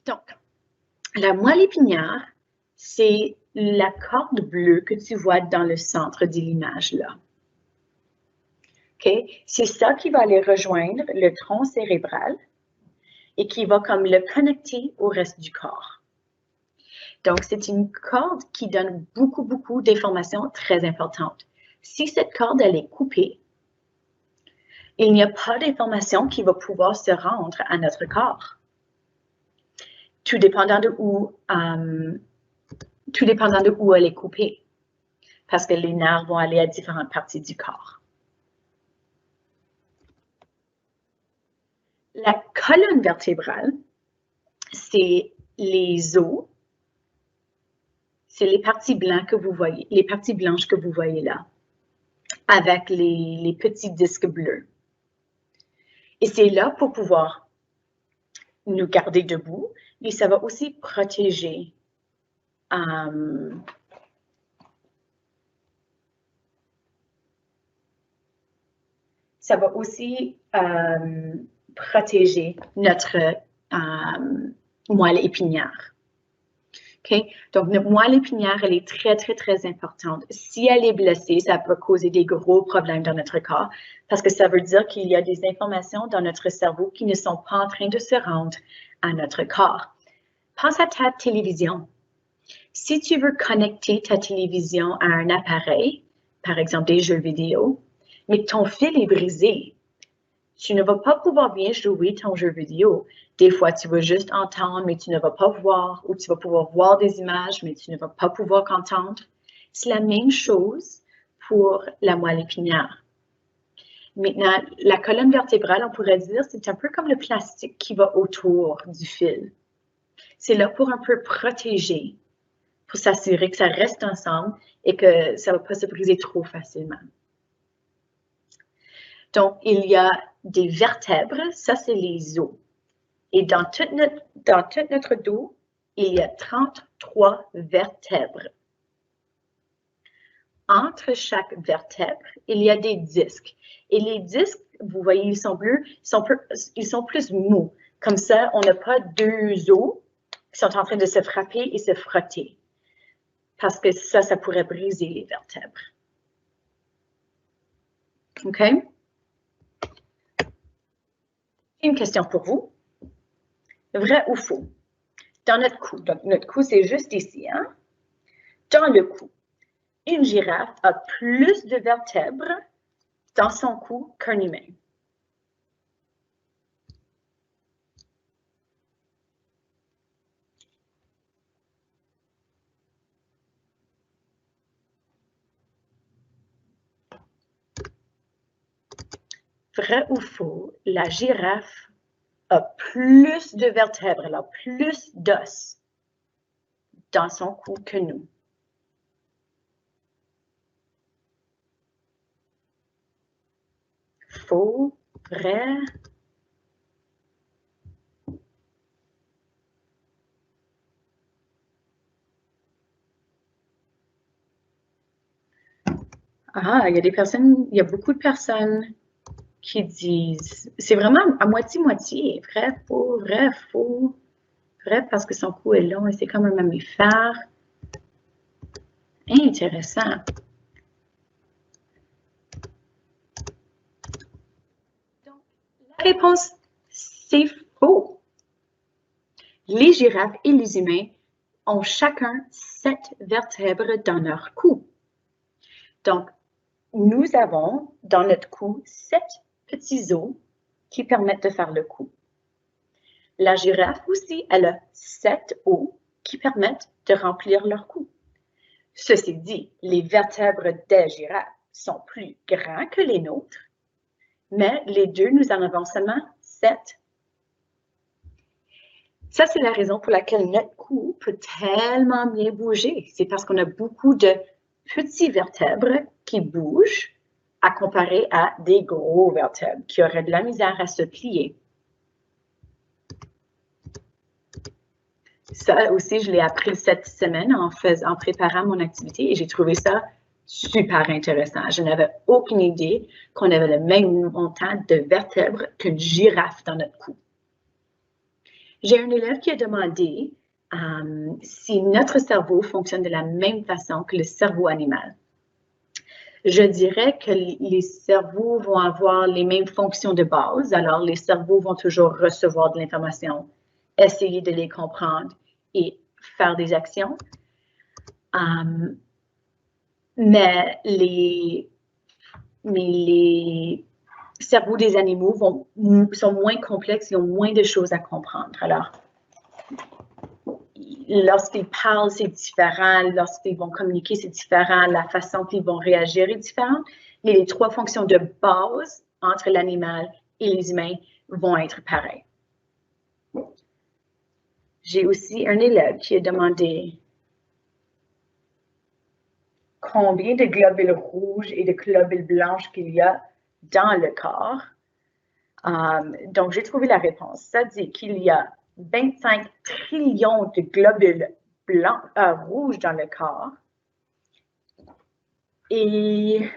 S1: Donc, la moelle épinière, c'est la corde bleue que tu vois dans le centre de l'image là. Okay? C'est ça qui va aller rejoindre le tronc cérébral et qui va comme le connecter au reste du corps. Donc, c'est une corde qui donne beaucoup d'informations très importantes. Si cette corde, elle est coupée, il n'y a pas d'information qui va pouvoir se rendre à notre corps. Tout dépendant de où elle est coupée, parce que les nerfs vont aller à différentes parties du corps. La colonne vertébrale, c'est les os, c'est les parties blanches que vous voyez, là, avec les petits disques bleus. Et c'est là pour pouvoir nous garder debout, et ça va aussi protéger notre moelle épinière. Okay? Donc, notre moelle épinière, elle est très importante. Si elle est blessée, ça peut causer des gros problèmes dans notre corps parce que ça veut dire qu'il y a des informations dans notre cerveau qui ne sont pas en train de se rendre à notre corps. Pense à ta télévision. Si tu veux connecter ta télévision à un appareil, par exemple des jeux vidéo, mais ton fil est brisé, tu ne vas pas pouvoir bien jouer ton jeu vidéo. Des fois, tu vas juste entendre, mais tu ne vas pas voir, ou tu vas pouvoir voir des images, mais tu ne vas pas pouvoir entendre. C'est la même chose pour la moelle épinière. Maintenant, la colonne vertébrale, on pourrait dire, c'est un peu comme le plastique qui va autour du fil. C'est là pour un peu protéger, pour s'assurer que ça reste ensemble et que ça ne va pas se briser trop facilement. Donc, il y a des vertèbres, ça c'est les os. Et dans tout notre dos, il y a 33 vertèbres. Entre chaque vertèbre, il y a des disques. Et les disques, vous voyez, ils sont bleus, ils sont plus mous. Comme ça, on n'a pas deux os qui sont en train de se frapper et se frotter. Parce que ça pourrait briser les vertèbres. OK? Une question pour vous. Vrai ou faux? Dans notre cou, donc notre cou, c'est juste ici, hein? Dans le cou, une girafe a plus de vertèbres dans son cou qu'un humain. Vrai ou faux? La girafe a plus de vertèbres, elle a plus d'os dans son cou que nous. Faux, vrai. Ah, il y a beaucoup de personnes qui disent, c'est vraiment à moitié-moitié, vrai, faux, vrai parce que son cou est long et c'est comme un mammifère. Intéressant. Donc, la réponse, c'est faux. Les girafes et les humains ont chacun 7 vertèbres dans leur cou. Donc, nous avons dans notre cou 7 petits os qui permettent de faire le cou. La girafe aussi, elle a 7 os qui permettent de remplir leur cou. Ceci dit, les vertèbres des girafes sont plus grands que les nôtres, mais les deux, nous en avons seulement 7. Ça, c'est la raison pour laquelle notre cou peut tellement bien bouger. C'est parce qu'on a beaucoup de petits vertèbres qui bougent à comparer à des gros vertèbres qui auraient de la misère à se plier. Ça aussi, je l'ai appris cette semaine en préparant mon activité et j'ai trouvé ça super intéressant. Je n'avais aucune idée qu'on avait le même montant de vertèbres qu'une girafe dans notre cou. J'ai un élève qui a demandé si notre cerveau fonctionne de la même façon que le cerveau animal. Je dirais que les cerveaux vont avoir les mêmes fonctions de base. Alors, les cerveaux vont toujours recevoir de l'information, essayer de les comprendre et faire des actions. Mais les cerveaux des animaux sont moins complexes, ils ont moins de choses à comprendre. Alors, lorsqu'ils parlent, c'est différent. Lorsqu'ils vont communiquer, c'est différent. La façon qu'ils vont réagir est différente. Mais les trois fonctions de base entre l'animal et les humains vont être pareilles. J'ai aussi un élève qui a demandé combien de globules rouges et de globules blanches qu'il y a dans le corps. Donc, j'ai trouvé la réponse. Ça dit qu'il y a 25 trillions de globules blancs, rouges dans le corps et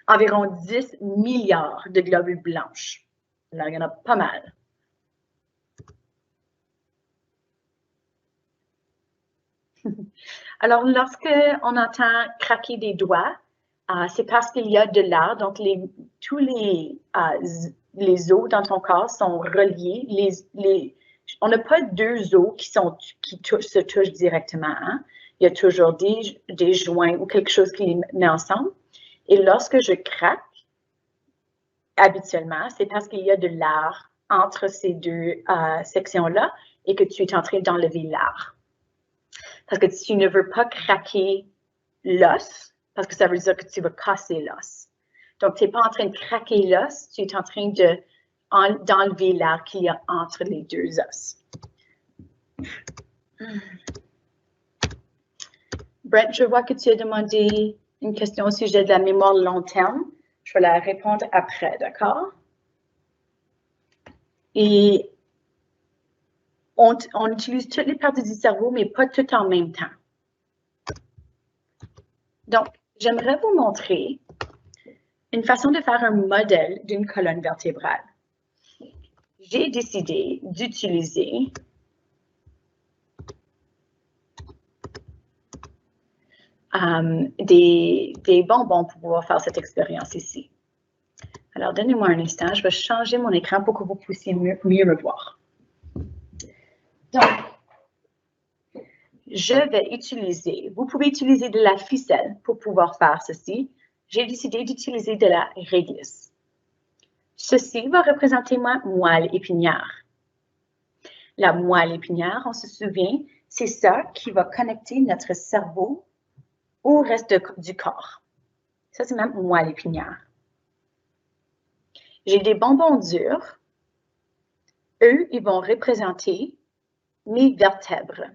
S1: environ 10 milliards de globules blanches. Alors, il y en a pas mal. Alors, lorsqu'on entend craquer des doigts, c'est parce qu'il y a de l'air. Donc, tous les os dans ton corps sont reliés. On n'a pas deux os qui se touchent directement. Hein? Il y a toujours des joints ou quelque chose qui les met ensemble. Et lorsque je craque, habituellement, c'est parce qu'il y a de l'air entre ces deux sections-là et que tu es en train d'enlever l'air. Parce que tu ne veux pas craquer l'os, parce que ça veut dire que tu vas casser l'os. Donc, tu n'es pas en train de craquer l'os, tu es en train d'enlever l'air qu'il y a entre les deux os. Brett, je vois que tu as demandé une question au sujet de la mémoire long terme. Je vais la répondre après, d'accord? Et on utilise toutes les parties du cerveau, mais pas toutes en même temps. Donc, j'aimerais vous montrer une façon de faire un modèle d'une colonne vertébrale. J'ai décidé d'utiliser des bonbons pour pouvoir faire cette expérience ici. Alors, donnez-moi un instant, je vais changer mon écran pour que vous puissiez mieux me voir. Donc, je vais utiliser, vous pouvez utiliser de la ficelle pour pouvoir faire ceci. J'ai décidé d'utiliser de la réglisse. Ceci va représenter ma moelle épinière. La moelle épinière, on se souvient, c'est ça qui va connecter notre cerveau au reste du corps. Ça, c'est ma moelle épinière. J'ai des bonbons durs. Eux, ils vont représenter mes vertèbres.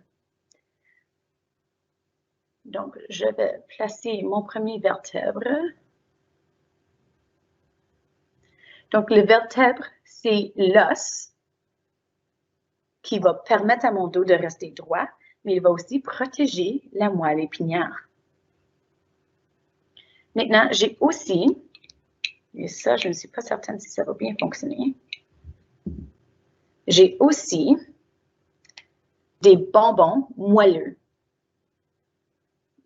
S1: Donc, je vais placer mon premier vertèbre. Donc, le vertèbre, c'est l'os qui va permettre à mon dos de rester droit, mais il va aussi protéger la moelle épinière. Maintenant, j'ai aussi, et ça, je ne suis pas certaine si ça va bien fonctionner, j'ai aussi des bonbons moelleux.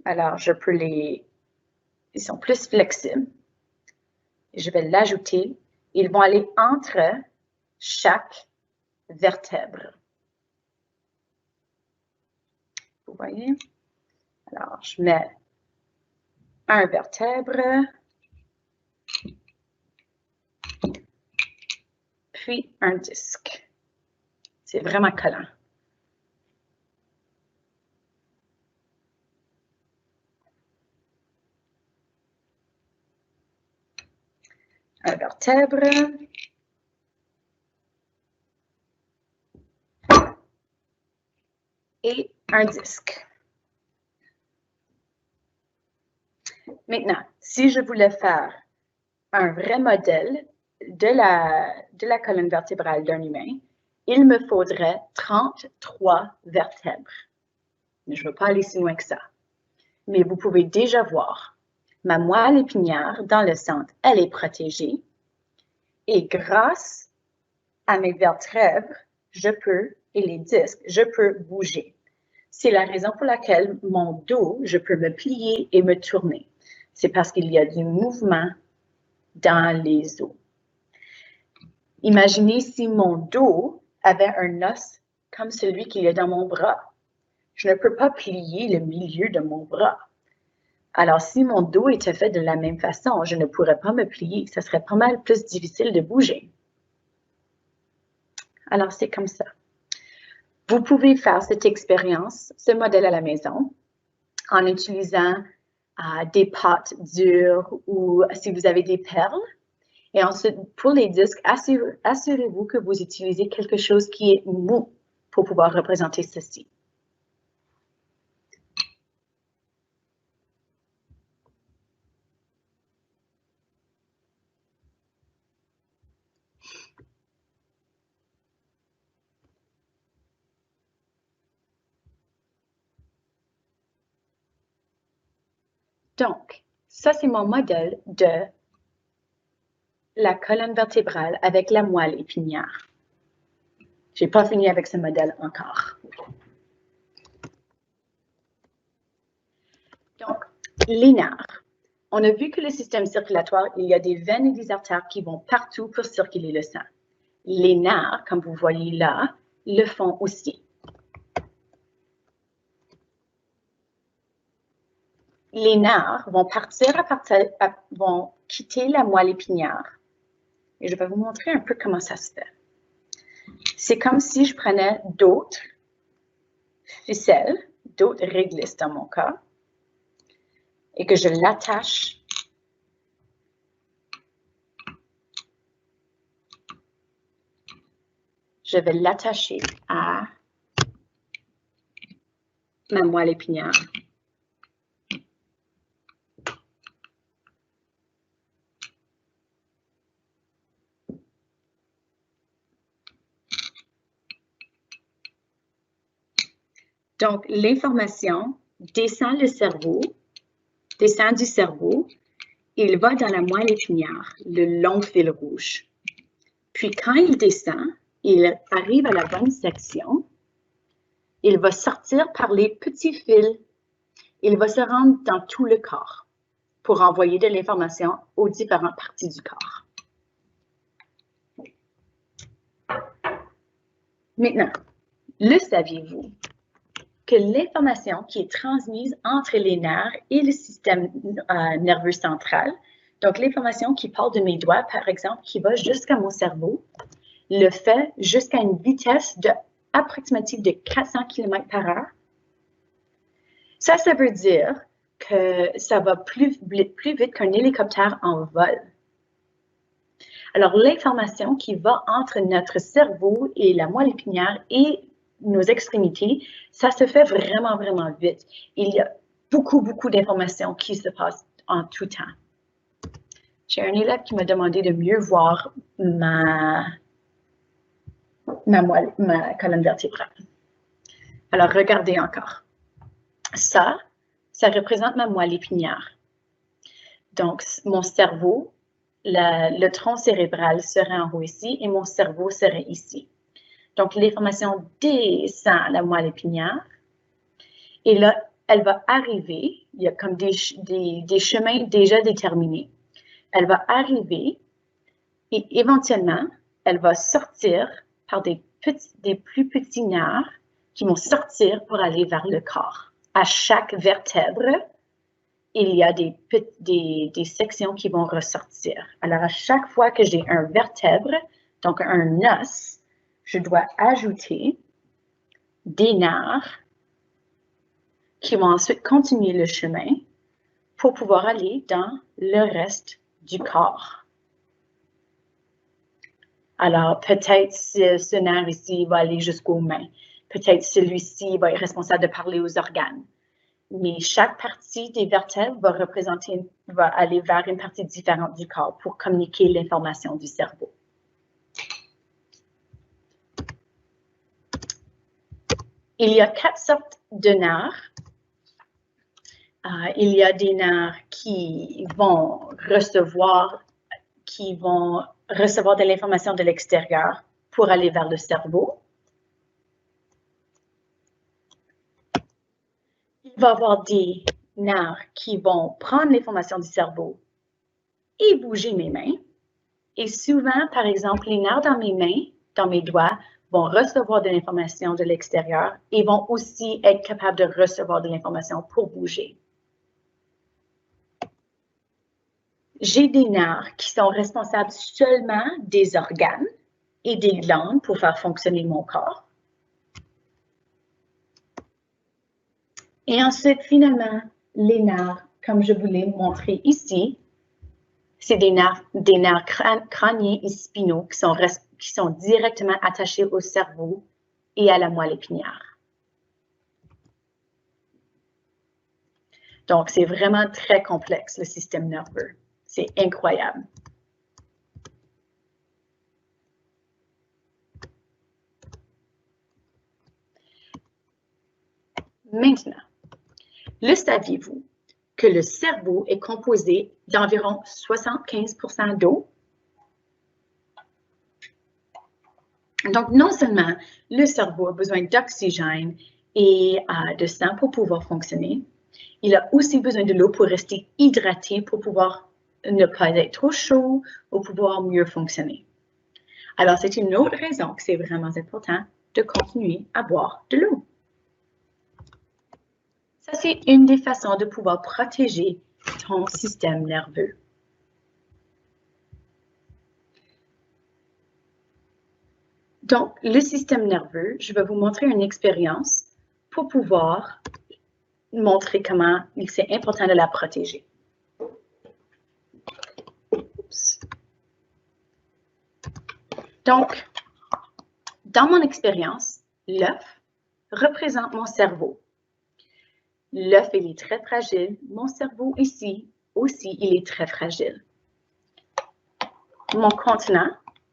S1: Alors, je peux ils sont plus flexibles. Je vais l'ajouter. Ils vont aller entre chaque vertèbre. Vous voyez? Alors, je mets un vertèbre, puis un disque. C'est vraiment collant. Un vertèbre. Et un disque. Maintenant, si je voulais faire un vrai modèle de la colonne vertébrale d'un humain, il me faudrait 33 vertèbres. Mais je ne veux pas aller si loin que ça. Mais vous pouvez déjà voir, ma moelle épinière dans le centre, elle est protégée. Et grâce à mes vertèbres, et les disques, je peux bouger. C'est la raison pour laquelle mon dos, je peux me plier et me tourner. C'est parce qu'il y a du mouvement dans les os. Imaginez si mon dos avait un os comme celui qu'il y a dans mon bras. Je ne peux pas plier le milieu de mon bras. Alors, si mon dos était fait de la même façon, je ne pourrais pas me plier. Ça serait pas mal plus difficile de bouger. Alors, c'est comme ça. Vous pouvez faire cette expérience, ce modèle à la maison, en utilisant des pâtes dures ou si vous avez des perles. Et ensuite, pour les disques, assurez-vous que vous utilisez quelque chose qui est mou pour pouvoir représenter ceci. Donc, ça, c'est mon modèle de la colonne vertébrale avec la moelle épinière. Je n'ai pas fini avec ce modèle encore. Donc, les nerfs. On a vu que le système circulatoire, il y a des veines et des artères qui vont partout pour circuler le sang. Les nerfs, comme vous voyez là, le font aussi. Les nerfs vont vont quitter la moelle épinière. Et je vais vous montrer un peu comment ça se fait. C'est comme si je prenais d'autres ficelles, d'autres réglisses dans mon cas, et que je l'attache je vais l'attacher à ma moelle épinière. Donc, l'information descend du cerveau, il va dans la moelle épinière, le long fil rouge. Puis, quand il descend, il arrive à la bonne section, il va sortir par les petits fils, il va se rendre dans tout le corps pour envoyer de l'information aux différentes parties du corps. Maintenant, le saviez-vous que l'information qui est transmise entre les nerfs et le système nerveux central, donc l'information qui part de mes doigts, par exemple, qui va jusqu'à mon cerveau, le fait jusqu'à une vitesse approximative de 400 km/h. Ça veut dire que ça va plus vite qu'un hélicoptère en vol. Alors, l'information qui va entre notre cerveau et la moelle épinière et nos extrémités, ça se fait vraiment, vraiment vite. Il y a beaucoup, beaucoup d'informations qui se passent en tout temps. J'ai un élève qui m'a demandé de mieux voir ma colonne vertébrale. Alors, regardez encore. Ça représente ma moelle épinière. Donc, mon cerveau, le tronc cérébral serait en haut ici et mon cerveau serait ici. Donc, l'information descend à la moelle épinière et là, elle va arriver, il y a comme des chemins déjà déterminés. Elle va arriver et éventuellement, elle va sortir par des plus petits nerfs qui vont sortir pour aller vers le corps. À chaque vertèbre, il y a des sections qui vont ressortir. Alors, à chaque fois que j'ai un vertèbre, donc un os, je dois ajouter des nerfs qui vont ensuite continuer le chemin pour pouvoir aller dans le reste du corps. Alors, peut-être ce nerf ici va aller jusqu'aux mains. Peut-être celui-ci va être responsable de parler aux organes. mais chaque partie des vertèbres va aller vers une partie différente du corps pour communiquer l'information du cerveau. Il y a 4 sortes de nerfs. Il y a des nerfs qui vont recevoir de l'information de l'extérieur pour aller vers le cerveau. Il va y avoir des nerfs qui vont prendre l'information du cerveau et bouger mes mains. Et souvent, par exemple, les nerfs dans mes mains, dans mes doigts, vont recevoir de l'information de l'extérieur et vont aussi être capables de recevoir de l'information pour bouger. J'ai des nerfs qui sont responsables seulement des organes et des glandes pour faire fonctionner mon corps. Et ensuite, finalement, les nerfs, comme je vous l'ai montré ici, c'est des nerfs crâniens et spinaux qui sont directement attachés au cerveau et à la moelle épinière. Donc, c'est vraiment très complexe, le système nerveux. C'est incroyable. Maintenant, le saviez-vous que le cerveau est composé d'environ 75% d'eau? Donc, non seulement le cerveau a besoin d'oxygène et de sang pour pouvoir fonctionner, il a aussi besoin de l'eau pour rester hydraté, pour pouvoir ne pas être trop chaud ou pouvoir mieux fonctionner. Alors, c'est une autre raison que c'est vraiment important de continuer à boire de l'eau. Ça, c'est une des façons de pouvoir protéger ton système nerveux. Donc, le système nerveux, je vais vous montrer une expérience pour pouvoir montrer comment c'est important de la protéger. Oups. Donc, dans mon expérience, l'œuf représente mon cerveau. L'œuf, il est très fragile. Mon cerveau ici aussi, il est très fragile. Mon contenant,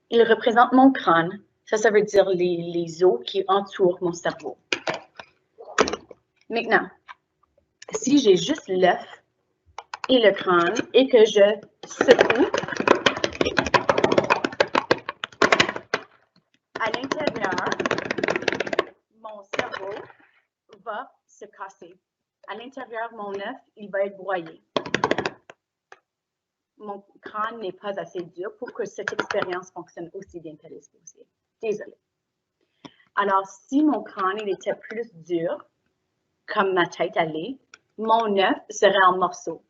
S1: il représente mon crâne. Ça veut dire les os qui entourent mon cerveau. Maintenant, si j'ai juste l'œuf et le crâne et que je secoue, à l'intérieur, mon cerveau va se casser. À l'intérieur, mon œuf, il va être broyé. Mon crâne n'est pas assez dur pour que cette expérience fonctionne aussi bien qu'elle est supposée. Désolée. Alors, si mon crâne il était plus dur, comme ma tête allait, mon œuf serait en morceaux.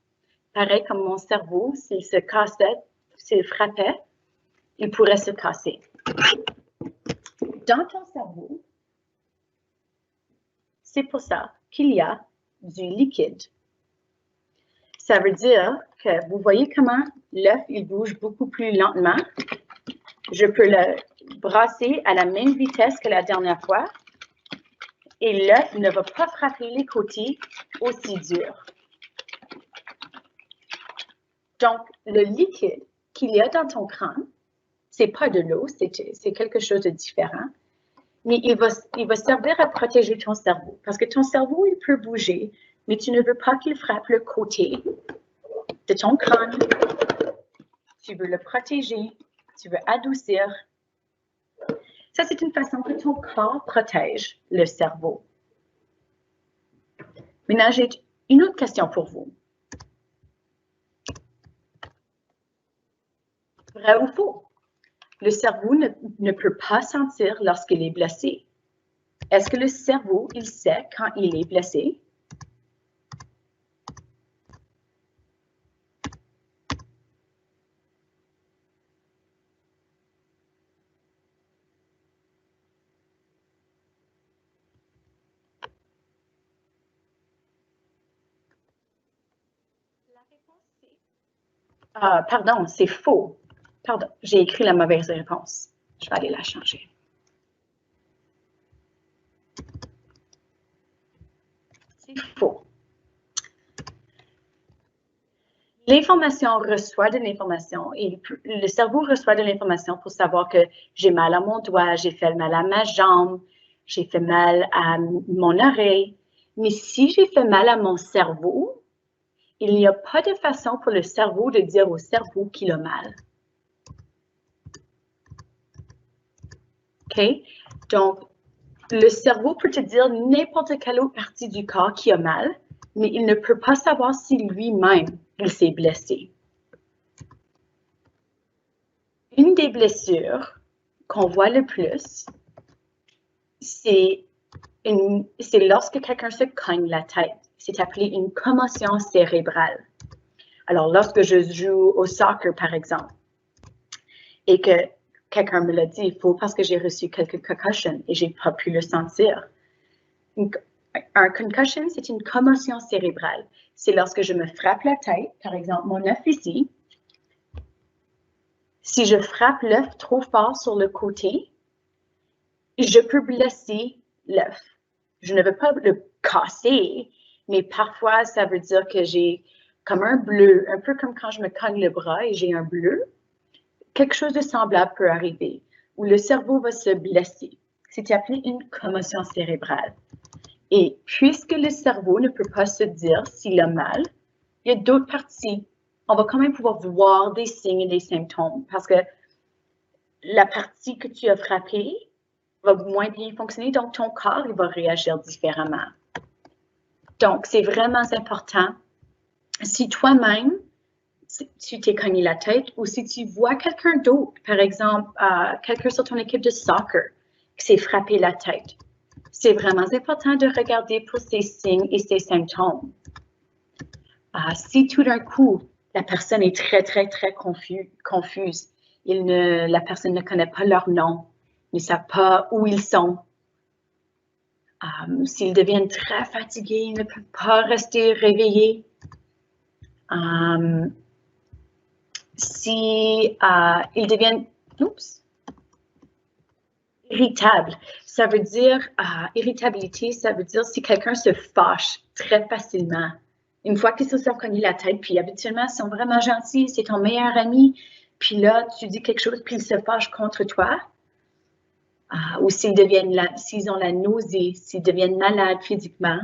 S1: Pareil comme mon cerveau, s'il se cassait, s'il frappait, il pourrait se casser. Dans ton cerveau, c'est pour ça qu'il y a du liquide. Ça veut dire que vous voyez comment l'œuf, il bouge beaucoup plus lentement. Je peux le brasser à la même vitesse que la dernière fois et l'œuf ne va pas frapper les côtés aussi dur. Donc, le liquide qu'il y a dans ton crâne, c'est pas de l'eau, c'est quelque chose de différent, mais il va servir à protéger ton cerveau parce que ton cerveau, il peut bouger, mais tu ne veux pas qu'il frappe le côté de ton crâne. Tu veux le protéger, tu veux adoucir. Ça, c'est une façon que ton corps protège le cerveau. Maintenant, j'ai une autre question pour vous. Vrai ou faux? Le cerveau ne peut pas sentir lorsqu'il est blessé. Est-ce que le cerveau, il sait quand il est blessé? La réponse, c'est... pardon, c'est faux. Pardon, j'ai écrit la mauvaise réponse. Je vais aller la changer. C'est faux. L'information reçoit de l'information et le cerveau reçoit de l'information pour savoir que j'ai mal à mon doigt, j'ai fait mal à ma jambe, j'ai fait mal à mon oreille. Mais si j'ai fait mal à mon cerveau, il n'y a pas de façon pour le cerveau de dire au cerveau qu'il a mal. OK? Donc, le cerveau peut te dire n'importe quelle autre partie du corps qui a mal, mais il ne peut pas savoir si lui-même il s'est blessé. Une des blessures qu'on voit le plus, c'est lorsque quelqu'un se cogne la tête. C'est appelé une commotion cérébrale. Alors, lorsque je joue au soccer, par exemple, et que quelqu'un me l'a dit, il faut parce que j'ai reçu quelques concussions et j'ai pas pu le sentir. Un concussion, c'est une commotion cérébrale. C'est lorsque je me frappe la tête, par exemple, mon œuf ici. Si je frappe l'œuf trop fort sur le côté, je peux blesser l'œuf. Je ne veux pas le casser, mais parfois, ça veut dire que j'ai comme un bleu, un peu comme quand je me cogne le bras et j'ai un bleu. Quelque chose de semblable peut arriver, où le cerveau va se blesser. C'est appelé une commotion cérébrale. Et puisque le cerveau ne peut pas se dire s'il a mal, il y a d'autres parties. On va quand même pouvoir voir des signes et des symptômes parce que la partie que tu as frappée va moins bien fonctionner, donc ton corps il va réagir différemment. Donc, c'est vraiment important. Si toi-même, tu t'es cogné la tête ou si tu vois quelqu'un d'autre, par exemple, quelqu'un sur ton équipe de soccer qui s'est frappé la tête, c'est vraiment important de regarder pour ces signes et ces symptômes. Si tout d'un coup, la personne est très, très, très confuse, la personne ne connaît pas leur nom, ne sait pas où ils sont, s'ils deviennent très fatigués, ils ne peuvent pas rester réveillés, si ils deviennent irritables, ça veut dire irritabilité, ça veut dire si quelqu'un se fâche très facilement. Une fois qu'ils se sont cognés la tête, puis habituellement, ils sont vraiment gentils, c'est ton meilleur ami, puis là, tu dis quelque chose, puis ils se fâchent contre toi. Ou s'ils ont la nausée, s'ils deviennent malades physiquement,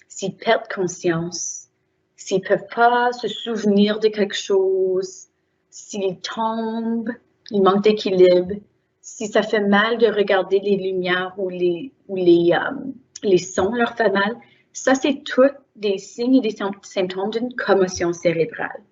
S1: s'ils perdent conscience, s'ils ne peuvent pas se souvenir de quelque chose, s'ils tombent, ils manquent d'équilibre, si ça fait mal de regarder les lumières ou les sons leur fait mal, ça c'est tous des signes et des symptômes d'une commotion cérébrale.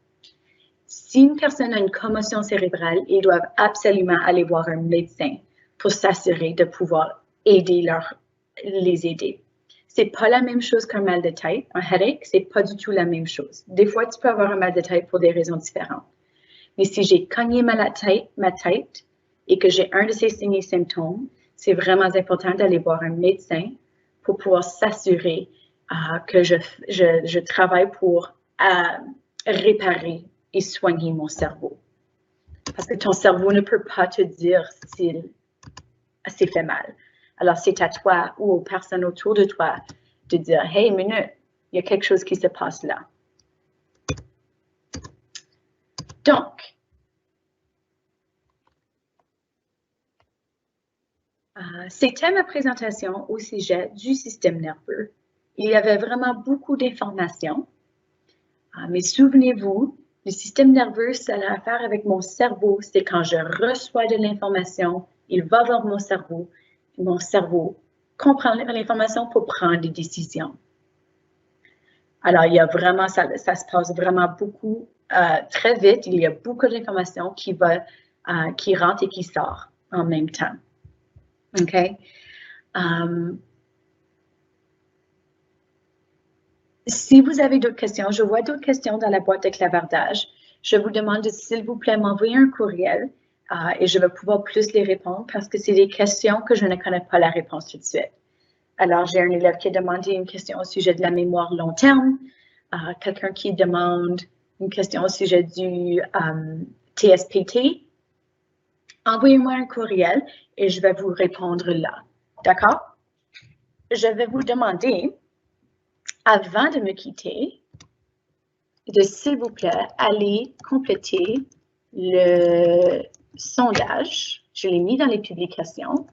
S1: Si une personne a une commotion cérébrale, ils doivent absolument aller voir un médecin pour s'assurer de pouvoir les aider. C'est pas la même chose qu'un mal de tête, un headache, c'est pas du tout la même chose. Des fois, tu peux avoir un mal de tête pour des raisons différentes. Mais si j'ai cogné ma tête et que j'ai un de ces signes et symptômes, c'est vraiment important d'aller voir un médecin pour pouvoir s'assurer que je travaille pour réparer et soigner mon cerveau. Parce que ton cerveau ne peut pas te dire s'il s'est fait mal. Alors, c'est à toi ou aux personnes autour de toi de dire « Hey, minute, il y a quelque chose qui se passe là. » Donc, c'était ma présentation au sujet du système nerveux. Il y avait vraiment beaucoup d'informations. Mais souvenez-vous, le système nerveux, ça a à faire avec mon cerveau. C'est quand je reçois de l'information, il va vers mon cerveau comprend l'information pour prendre des décisions. Alors, il y a vraiment, ça se passe vraiment beaucoup, très vite. Il y a beaucoup d'informations qui rentrent et qui sortent en même temps. OK? Si vous avez d'autres questions, je vois d'autres questions dans la boîte de clavardage. Je vous demande de, s'il vous plaît, m'envoyer un courriel et je vais pouvoir plus les répondre parce que c'est des questions que je ne connais pas la réponse tout de suite. Alors, j'ai un élève qui a demandé une question au sujet de la mémoire long terme, quelqu'un qui demande une question au sujet du TSPT. Envoyez-moi un courriel et je vais vous répondre là. D'accord? Je vais vous demander, avant de me quitter, de, s'il vous plaît, aller compléter le sondage. Je l'ai mis dans les publications.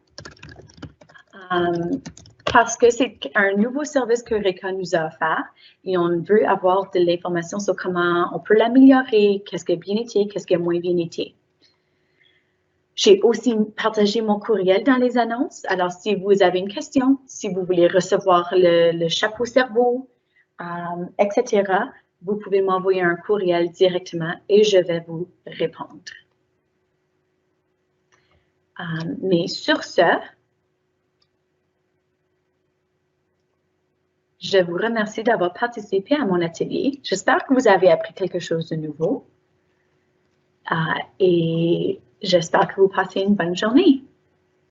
S1: Parce que c'est un nouveau service que RECA nous a offert et on veut avoir de l'information sur comment on peut l'améliorer, qu'est-ce qui a bien été, qu'est-ce qui a moins bien été. J'ai aussi partagé mon courriel dans les annonces. Alors, si vous avez une question, si vous voulez recevoir le chapeau cerveau, etc., vous pouvez m'envoyer un courriel directement et je vais vous répondre. Mais sur ce, je vous remercie d'avoir participé à mon atelier. J'espère que vous avez appris quelque chose de nouveau et j'espère que vous passez une bonne journée.